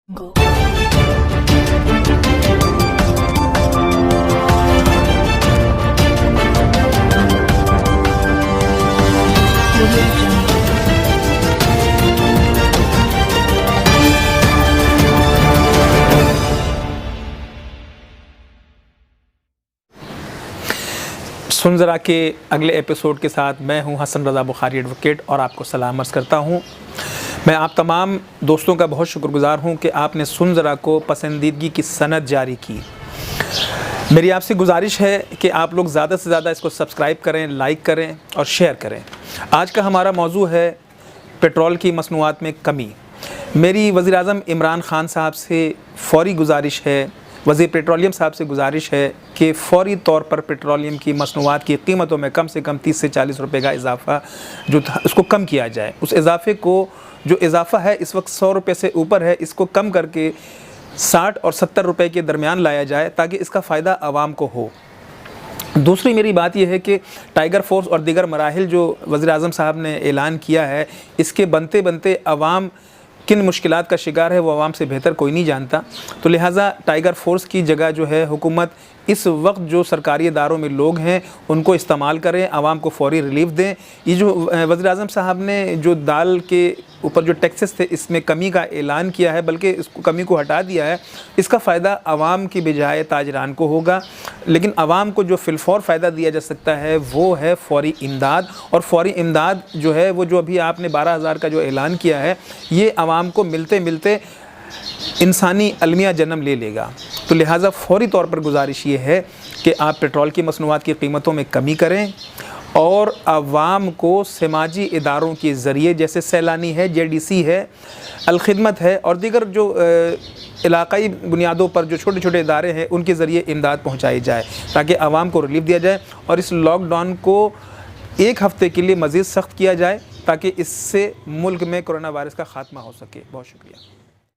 Go. सुन ज़रा के अगले एपिसोड के साथ मैं हूं हसन रज़ा बुखारी एडवोकेट और आपको सलाम अर्ज़ करता हूं। मैं आप तमाम दोस्तों का बहुत शुक्रगुज़ार हूं कि आपने सुन ज़रा को पसंदीदगी की सनद जारी की। मेरी आपसे गुजारिश है कि आप लोग ज़्यादा से ज़्यादा इसको सब्सक्राइब करें, लाइक करें और शेयर करें। आज का हमारा मौजू है पेट्रोल की मसनूआत में कमी। मेरी वज़ीर-ए-आज़म इमरान ख़ान साहब से फ़ौरी गुजारिश है, वज़ीर पेट्रोलियम साहब से गुजारिश है कि फ़ौरी तौर पर पेट्रोलियम की मसनूआत की कीमतों में कम से कम 30 से 40 रुपए का इजाफ़ा जो था उसको कम किया जाए। उस इजाफ़े को जो इजाफ़ा है इस वक्त 100 रुपये से ऊपर है, इसको कम करके 60 और 70 रुपए के दरमियान लाया जाए ताकि इसका फ़ायदा आवाम को हो। दूसरी मेरी बात यह है कि टाइगर फोर्स और दीगर मराहिल जो वज़ीर-ए-आज़म साहब ने ऐलान किया है, इसके बनते बनते आवाम किन मुश्किलात का शिकार है वो आवाम से बेहतर कोई नहीं जानता। तो लिहाजा टाइगर फोर्स की जगह जो है हुकूमत इस वक्त जो सरकारी इदारों में लोग हैं उनको इस्तेमाल करें, आवाम को फ़ौरी रिलीफ दें। ये जो वज़ीर-ए-आज़म साहब ने जो दाल के ऊपर जो टैक्सेस थे इसमें कमी का ऐलान किया है, बल्कि इसको कमी को हटा दिया है, इसका फ़ायदा आवाम की बजाय ताजरान को होगा। लेकिन आवाम को जो फ़िलफ़ौर फ़ायदा दिया जा सकता है वो है फ़ौरी इमदाद। और फ़ौरी इमदाद जो है वो जो अभी आपने 12,000 का जो ऐलान किया है ये आवाम को मिलते मिलते इंसानी अलमिया जन्म ले लेगा। तो लिहाजा फ़ौरी तौर पर गुजारिश ये है कि आप पेट्रोल की मसनूआत की कीमतों में कमी करें और आवाम को समाजी इदारों के ज़रिए जैसे सैलानी है, JDC है, अल-खिदमत है और दीगर जो इलाक़ाई बुनियादों पर जो छोटे छोटे इदारे हैं उनके ज़रिए इमदाद पहुँचाई जाए ताकि आवाम को रिलीफ दिया जाए और इस लॉकडाउन को 1 हफ़्ते के लिए मज़ीद सख्त किया जाए ताकि इससे मुल्क में कोरोना वायरस का ख़ात्मा हो सके। बहुत शुक्रिया।